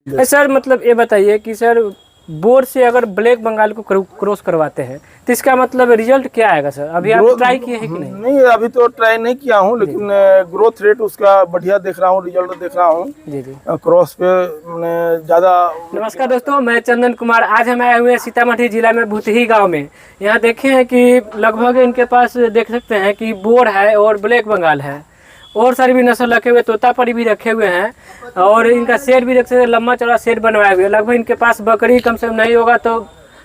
Sir मतलब ये बताइए कि सर बोर्ड से अगर ब्लैक बंगाल को क्रॉस करवाते हैं तो इसका मतलब रिजल्ट क्या आएगा सर? अभी आप ट्राई किए हैं कि नहीं? नहीं, अभी तो ट्राई नहीं किया हूँ, लेकिन ग्रोथ रेट उसका बढ़िया देख रहा हूँ, रिजल्ट देख रहा हूँ। जी जी। क्रॉस पे मैंने ज़्यादा। नमस्कार दोस्तों, मैं चंदन कुमार। आज हम आए हुए हैं सीतामढ़ी जिला में भुतही गांव में। यहाँ देखे हैं कि लगभग इनके पास देख सकते हैं कि बोर है और ब्लैक बंगाल है और सारी भी नस्ल रखे हुए, तोतापरी भी रखे हुए हैं और इनका शेड भी देख सकते हैं, लंबा चौड़ा शेड बनवाए हुए। लगभग इनके पास बकरी कम से कम नहीं होगा तो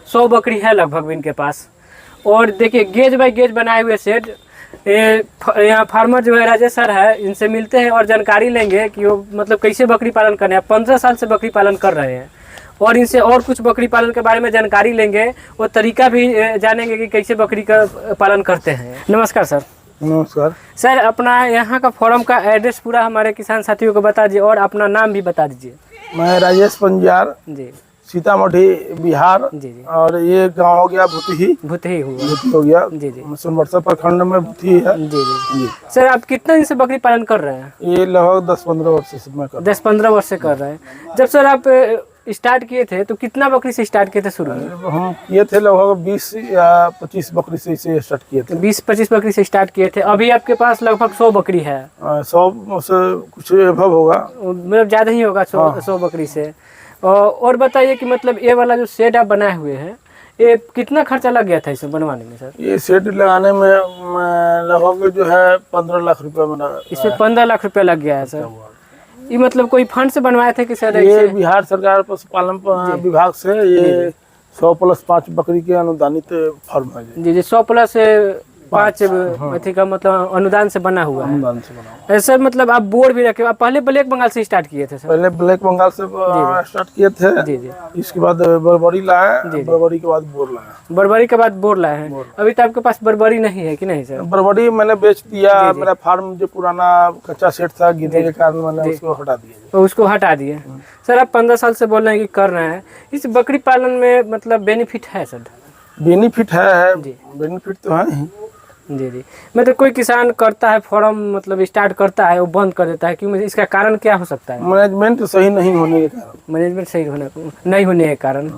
100 बकरी है लगभग इनके पास। और देखिए गेज बाई गेज बनाए हुए शेड। यहाँ फार्मर जो है राजेश सर है, इनसे मिलते हैं और जानकारी लेंगे कि वो मतलब कैसे बकरी पालन करने हैं। 15 साल से बकरी पालन कर रहे हैं और इनसे और कुछ बकरी पालन के बारे में जानकारी लेंगे। वो तरीका भी जानेंगे कि कैसे बकरी का पालन करते हैं। नमस्कार सर। नमस्कार सर, अपना यहाँ का फॉर्म का एड्रेस पूरा हमारे किसान साथियों को बता दीजिए और अपना नाम भी बता दीजिए। मैं राजेश पंजार, जी सीतामढ़ी बिहार। जी जी। और ये गांव हो गया भुतही। भुतही हुआ। भुतही हो गया। जी जी। सोनवर्षा प्रखंड में भुतही है। जी जी। सर, आप कितना दिन से बकरी पालन कर रहे हैं? ये लगभग 10-15 वर्ष से मैं कर 10-15 वर्ष से कर रहे हैं। जब सर आप स्टार्ट किए थे तो कितना बकरी से स्टार्ट किए थे शुरू में? हम किए थे लगभग 20 या 25 बकरी से इसे स्टार्ट किए थे। 20-25 बकरी से स्टार्ट किए थे। अभी आपके पास लगभग 100 बकरी है। 100 से कुछ अभव होगा, मतलब ज़्यादा ही होगा 100 बकरी से। और बताइए कि मतलब ये वाला जो शेड आप बनाए हुए हैं, ये कितना खर्चा लग गया था इसे बनवाने में सर? ये शेड लगाने में लगभग जो है 15 लाख रुपए बना। इसमें 15 लाख रुपया लग गया है सर। ये मतलब कोई फंड से बनवाए थे कि सर? ये बिहार सरकार पशुपालन विभाग से ये 100+5 बकरी के अनुदानित फॉर्म है। जी जी। 100+5 अथी का मतलब अनुदान से बना हुआ है। अनुदान से बना हुआ। सर मतलब आप बोर्ड भी रखे, आप पहले ब्लैक बंगाल से स्टार्ट किए थे सर? पहले ब्लैक बंगाल से स्टार्ट किए थे। जी जी। इसके बाद बरबरी लाए, बरबरी के बाद बोर लाए। बरबरी के बाद बोर लाए हैं। अभी तो आपके पास बरबरी नहीं है कि नहीं सर? बरबरी मैंने बेच दिया। मेरा फार्म जो पुराना कच्चा सेट था, गिरने के कारण मैंने उसको हटा दिया। तो उसको हटा दिए। सर, आप 15 साल से बोल रहे हैं कि कर रहे हैं। इस बकरी पालन में मतलब बेनिफिट है सर? बेनिफिट है जी, बेनिफिट तो है ही। जी जी। मतलब कोई किसान करता है फॉर्म, मतलब स्टार्ट करता है वो बंद कर देता है, क्यों? इसका कारण क्या हो सकता है? मैनेजमेंट सही नहीं होने के कारण। मैनेजमेंट सही नहीं होने के कारण।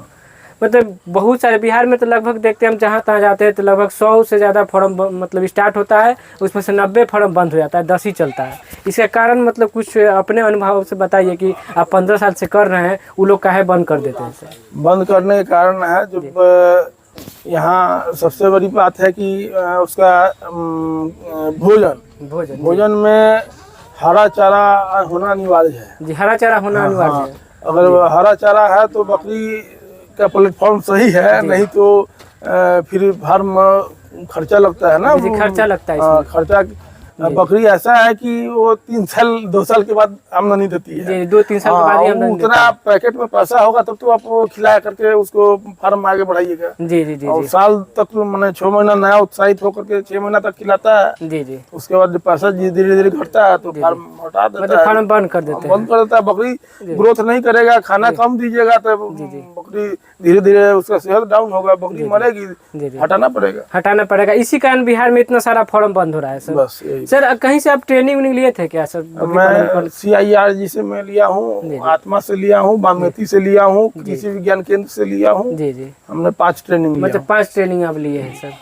मतलब बहुत सारे बिहार में तो लगभग देखते हैं हम, जहाँ तहाँ जाते हैं तो लगभग 100 से ज़्यादा फॉर्म मतलब स्टार्ट होता है, उसमें से 90 फॉर्म बंद हो जाता है, 10 ही चलता है। इसका कारण मतलब कुछ अपने अनुभव से बताइए कि आप 15 साल से कर रहे हैं, वो लोग काहे बंद कर देते हैं सर? बंद करने के कारण है जब यहाँ सबसे बड़ी बात है कि उसका भोजन में हरा चारा होना अनिवार्य है। जी, हरा चारा होना अनिवार्य है। अगर हरा चारा है तो बकरी का प्लेटफॉर्म सही है, नहीं तो फिर फार्म खर्चा लगता है ना। जी, खर्चा लगता है। खर्चा बकरी ऐसा है कि वो 2 साल के बाद आमदनी देती है। जी, 2-3 साल के बाद ही आमदनी देती है। उतना पैकेट में पैसा होगा तब तो आप खिलाया करके उसको फार्म आगे बढ़ाइएगा। जी जी जी। और साल तक तो मैंने 6 महीना नया उत्साहित होकर के 6 महीना तक खिलाता है। जी जी। उसके बाद पैसा धीरे धीरे घटता है तो फार्म हटा देता है, फार्म बंद कर देते हैं। बंद कर देता है। बकरी ग्रोथ नहीं करेगा, खाना कम दीजिएगा तो बकरी धीरे धीरे उसका सेहत डाउन होगा, बकरी मरेगी, हटाना पड़ेगा। इसी कारण बिहार में इतना सारा फॉर्म बंद हो रहा है सर। बस सर, कहीं से आप ट्रेनिंग लिए थे क्या सर? मैं CIRG से मैं लिया हूँ, आत्मा से लिया हूँ, बागमती से लिया हूँ, कृषि विज्ञान केंद्र से लिया हूँ। जी जी। हमने 5 ट्रेनिंग मतलब 5 ट्रेनिंग आप लिए हैं सर।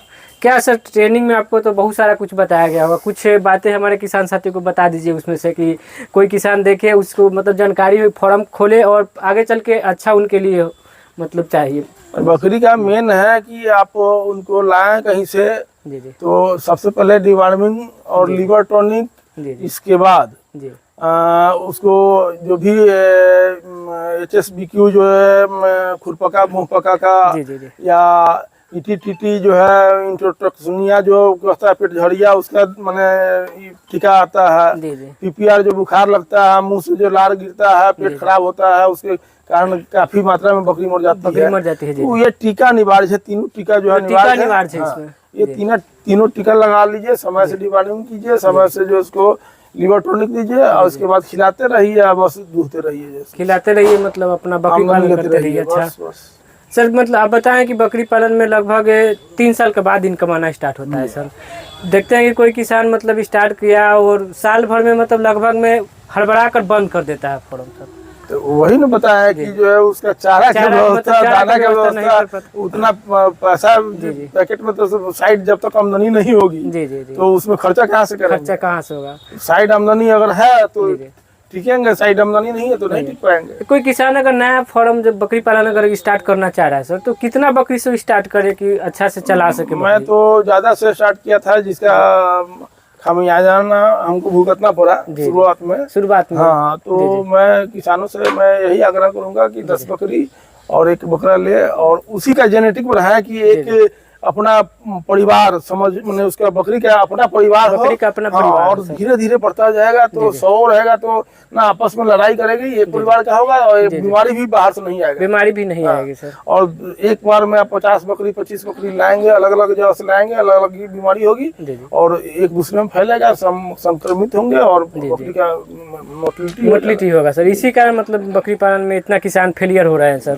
क्या सर ट्रेनिंग में आपको तो बहुत सारा कुछ बताया गया होगा, कुछ बातें हमारे किसान साथियों को बता दीजिए उसमें से, कि कोई किसान देखे उसको मतलब जानकारी हुई, फॉर्म खोले और आगे चल के अच्छा उनके लिए मतलब चाहिए। बकरी का मेन है कि आप उनको लाएं कहीं से। जी जी। तो सबसे पहले डिवार्मिंग और लीवर टॉनिक, इसके बाद उसको जो भी HSBQ जो है खुरपका मुंहपका का, या ETTT जो है इंट्रोटॉक्सिनिया जो कहता है पेट झड़िया, उसका मैंने टीका आता है। PPR जो बुखार लगता है, मुंह से जो लार गिरता है, पेट खराब होता है, उसके कारण काफी मात्रा में बकरी मर जाती है। तो ये टीका अनिवार्य है। तीनों टीका जो है अनिवार्य है। ये तीनों टीका लगा लीजिए, समय से डिवार्मिंग कीजिए, समय से जो उसको लीवर टॉनिक दीजिए और उसके बाद खिलाते रहिए, बस दूहते रहिए, खिलाते रहिए, मतलब अपना बकरी पालन करते रहिए। अच्छा सर, मतलब आप बताएं कि बकरी पालन में लगभग 3 साल के बाद इनकम आना स्टार्ट होता है सर। देखते हैं कि कोई किसान मतलब स्टार्ट किया और साल भर में मतलब लगभग में हड़बड़ा कर बंद कर देता है फॉर्म सर। तो वही ना बताया है कि जो है उसका चारा का व्यवस्था, दाना का व्यवस्था, उतना पैसा पैकेट में तो साइड जब तक आमदनी नहीं होगी जी जी जी, तो उसमें खर्चा कहाँ से करेंगे? खर्चा कहाँ से होगा? साइड आमदनी अगर है तो टिकेंगे, साइड आमदनी नहीं है तो नहीं टिक पाएंगे। कोई किसान अगर नया फार्म जब बकरी पालन अगर स्टार्ट करना चाह रहा है सर, तो कितना बकरी से स्टार्ट करे कि अच्छा से चला सके? मैं तो ज्यादा से स्टार्ट किया था, जिसका खामियाजाना हमको भुगतना पड़ा शुरुआत में। हाँ, तो मैं किसानों से मैं यही आग्रह करूंगा कि 10 बकरी और एक बकरा ले, और उसी का जेनेटिक बढ़ाया कि एक अपना परिवार समझ, मैंने उसका बकरी का अपना परिवार बकरी का अपना परिवार, और धीरे धीरे बढ़ता जाएगा तो 100 रहेगा तो ना आपस में लड़ाई करेगी, एक परिवार का होगा, और बीमारी भी बाहर से नहीं आएगी, बीमारी भी नहीं आएगी सर। और एक बार में आप 50 बकरी 25 बकरी लाएंगे, अलग अलग जगह से लाएंगे, अलग अलग बीमारी होगी और एक दूसरे में फैलेगा, संक्रमित होंगे और बकरी का मोर्टेलिटी होगा सर। इसी कारण मतलब बकरी पालन में इतना किसान फेलियर हो रहे हैं सर।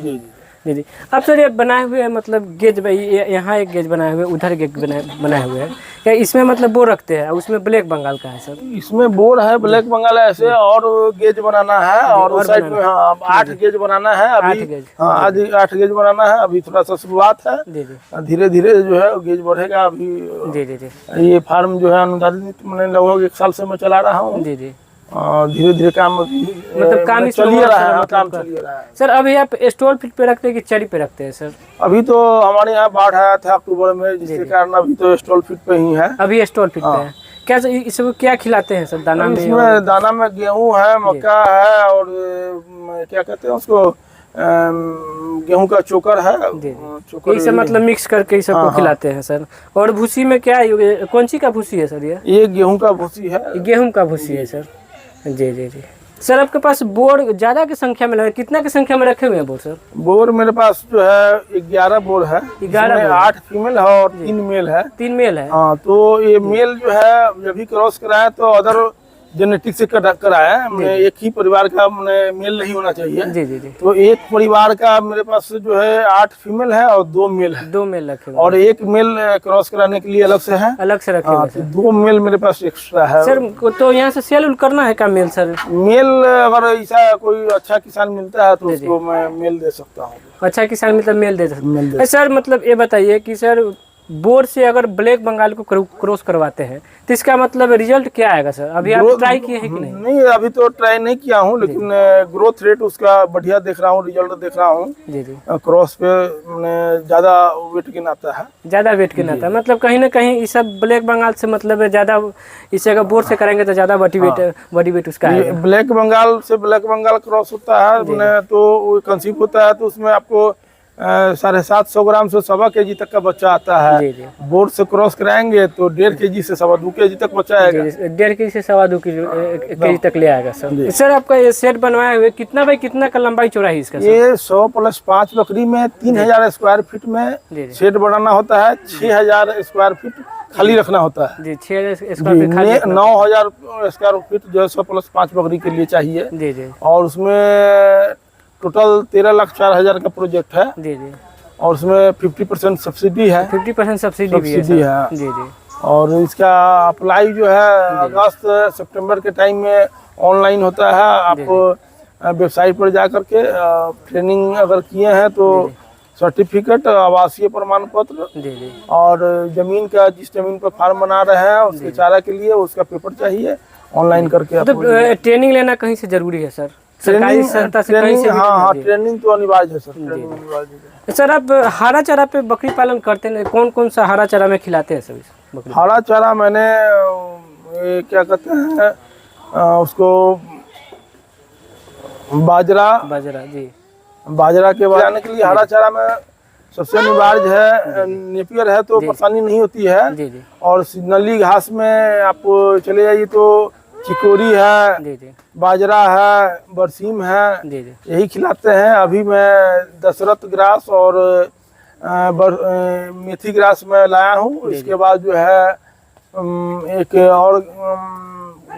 जी जी। अब सर ये बनाए हुए मतलब गेज, यहाँ एक गेज बनाए हुए, उधर गेज बनाए हुए हैं क्या? इसमें मतलब बोर रखते हैं, उसमें ब्लैक बंगाल का है सर? इसमें बोर है, ब्लैक बंगाल है ऐसे, और गेज बनाना है, और उस साइड में 8 गेज बनाना है अभी। हाँ, आज 8 गेज बनाना है, अभी थोड़ा सा शुरुआत है, धीरे धीरे जो है गेज बढ़ेगा अभी। जी जी जी। ये फार्म जो है अनुदानित मैंने लगभग 1 साल से मैं चला रहा हूँ। जी जी। धीरे धीरे काम मतलब काम चलिए रहा है, काम चलिए रहा है सर। अभी आप स्टॉल फीट पे रखते हैं कि चरी पे रखते हैं सर? अभी तो हमारे यहाँ बाढ़ आया था अक्टूबर में, जिसके कारण अभी तो स्टॉल फीट पे ही है। अभी स्टॉल फीट पे है। क्या इसको क्या खिलाते हैं सर दाना में? इसमें दाना में गेहूँ है, मक्का है, और क्या कहते हैं उसको, गेहूं का चोकर है, ये सब मतलब मिक्स करके इस सबको खिलाते हैं सर। और भूसी में क्या है, कौन सी का भूसी है सर? ये गेहूं का भूसी है, गेहूं का भूसी है सर। जी जी जी। सर आपके पास बोर ज्यादा की संख्या में लगे, कितना की संख्या में रखे हुए हैं बोर सर? बोर मेरे पास जो है 11 बोर है, 8 फीमेल है और 3 मेल है। 3 मेल है। हाँ, तो ये मेल जो है जब भी क्रॉस कराया तो अदर जेनेटिक से कराया है, एक ही परिवार का मेल नहीं होना चाहिए। जी जी जी। तो एक परिवार का मेरे पास जो है 8 फीमेल है और 2 मेल है। 2 मेल रखे और एक मेल क्रॉस कराने के लिए अलग से है, अलग से रखे हुए तो 2 मेल मेरे पास एक्स्ट्रा है सर। तो यहाँ से सेल करना है क्या मेल सर? मेल अगर ऐसा कोई अच्छा किसान मिलता है तो उसको मैं मेल दे सकता हूँ। अच्छा किसान मतलब मेल दे सकता है सर। मतलब ये बताइए कि सर बोर से अगर ब्लैक बंगाल को क्रॉस करवाते हैं तो इसका मतलब रिजल्ट क्या आएगा सर? अभी आप ट्राई किए हैं कि नहीं? नहीं, अभी तो ट्राई नहीं किया हूँ, लेकिन ग्रोथ रेट उसका बढ़िया देख रहा हूँ, रिजल्ट देख रहा हूँ। जी जी। क्रॉस पे ज्यादा वेट गेन आता है, ज्यादा वेट गेन आता है। मतलब कहीं ना कहीं इस सब ब्लैक बंगाल से मतलब ज्यादा, इसे अगर बोर से करेंगे तो ज्यादा बॉडी वेट उसका है। ब्लैक बंगाल से ब्लैक बंगाल क्रॉस होता है तो कंसीव होता है, तो उसमें आपको 750 ग्राम से 1.25 kg तक का बच्चा आता है। बोर्ड से क्रॉस कराएंगे तो 1.5 kg से 2.25 kg तक बच्चा आएगा। 1.5 kg से 2.25 kg तक ले आएगा सर। सर आपका ये सेट बनवाए हुए कितना बाई कितना का लंबाई चौड़ाई इसका? ये 100 + 5 बकरी में 3000 स्क्वायर फीट में सेट बनाना होता है। 6000 स्क्वायर फीट खाली रखना होता है। जी, 6000 स्क्वायर फीट खाली। 9000 स्क्वायर फीट जो 100 + 5 बकरी के लिए चाहिए। जी जी। और उसमें टोटल 13,04,000 का प्रोजेक्ट है। जी जी। और उसमें 50% सब्सिडी है। 50% सब्सिडी भी है। जी जी। और इसका अप्लाई जो है अगस्त सितंबर के टाइम में ऑनलाइन होता है। आप वेबसाइट पर जा करके ट्रेनिंग अगर किए हैं तो सर्टिफिकेट, आवासीय प्रमाण पत्र और जमीन का, जिस जमीन पर फार्म बना रहे हैं उसके चारा के लिए उसका पेपर चाहिए, ऑनलाइन करके। मतलब ट्रेनिंग लेना कहीं से जरूरी है सर? सरकारी संस्था से कहीं से? हाँ, ट्रेनिंग तो अनिवार्य है सर। ट्रेनिंग अनिवार्य है सर। आप हरा चारा पे बकरी पालन करते हैं, कौन कौन सा हरा चारा में खिलाते हैं सभी? हरा चारा मैंने क्या कहते हैं उसको, बाजरा जी। बाजरा के बनाने के लिए हरा चारा में सबसे अनिवार्य है नेपियर है, तो परेशानी नहीं होती है। जी। और नली घास में आप चले जाइए तो चिकोरी है, बाजरा है, बरसीम है, यही खिलाते हैं। अभी मैं दशरथ ग्रास और मेथी ग्रास में लाया हूँ। इसके बाद जो है एक और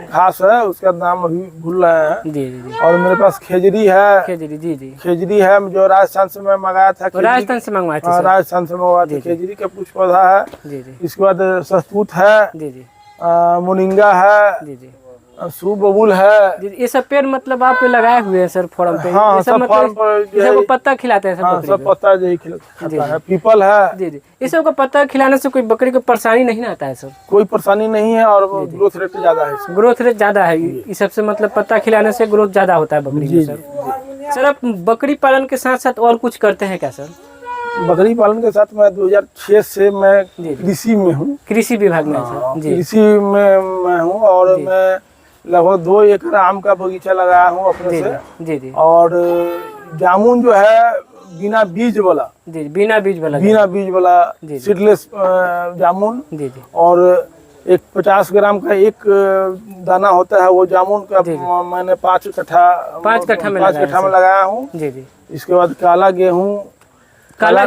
घास है, उसका नाम अभी भूल रहे हैं। और मेरे पास खेजरी है। खेजरी है जो राजस्थान से मैं मंगाया था। राजस्थान से मंगवाया था? राजस्थान से मंगवाया था। खेजरी का कुछ पौधा है। इसके बाद सस्तूत है, मोरिंगा है, सूप बबूल है। जी, ये सब पेड़ मतलब आप लगाए हुए हैं सर फार्म पे? हाँ, ये सब सब मतलब फार्म पर ये सब को पत्ता खिलाते हैं सब हाँ, बकरी सब को? पत्ता यही खाता है। पीपल है। जी जी, इस सब को पत्ता खिलाने से कोई बकरी को परेशानी नहीं आता है सर? कोई परेशानी नहीं है और ग्रोथ रेट ज्यादा है इसमें। ग्रोथ रेट ज्यादा है इस सबसे, मतलब पत्ता खिलाने से ग्रोथ ज्यादा होता है बकरी में सर। सर आप बकरी पालन के साथ साथ और कुछ करते हैं क्या सर? बकरी पालन के साथ मैं 2006 से मैं कृषि में हूँ। कृषि विभाग में सर? जी कृषि में मैं हूँ और मैं लगभग 2 एकड़ आम का बगीचा लगाया हूँ अपने से। जी जी, और जामुन जो है बिना बीज वाला, जी बिना बीज वाला, सीडलेस जामुन। जी जी, और एक 50 ग्राम का एक दाना होता है वो जामुन का मैंने 5 कट्ठा में लगाया हूँ। जी जी। इसके बाद काला गेहूँ काला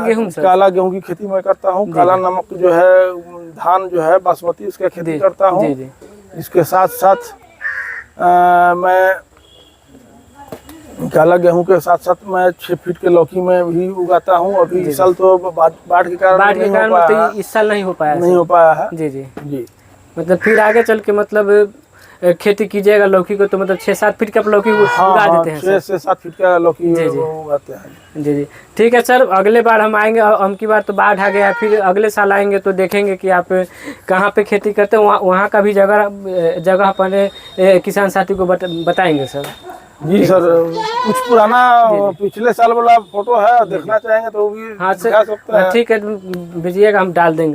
गेहूँ की खेती मैं करता हूँ। काला नमक जो है धान जो है बासमती, उसका खेती करता हूँ। इसके साथ साथ मैं काला गेहूं के साथ साथ मैं 6 फीट के लौकी में भी उगाता हूँ। अभी इस साल तो बाढ़ के कारण इस साल नहीं हो पाया है। जी जी जी, मतलब फिर आगे चल के मतलब खेती कीजिएगा लौकी को तो मतलब 6-7 फीट का लौकी उगा देते हैं? 6 से 7 फीट का लौकी उगाते हैं। जी जी, ठीक है सर। अगले बार हम आएंगे, हम की बार तो बाढ़ आ गया, फिर अगले साल आएंगे तो देखेंगे कि आप कहाँ पे खेती करते हैं, वहाँ का भी जगह पर किसान साथी को बताएंगे सर। जी सर, कुछ पुराना पिछले साल वाला फोटो है, देखना चाहेंगे तो भी हाँ सर, ठीक है भेजिएगा, हम डाल देंगे।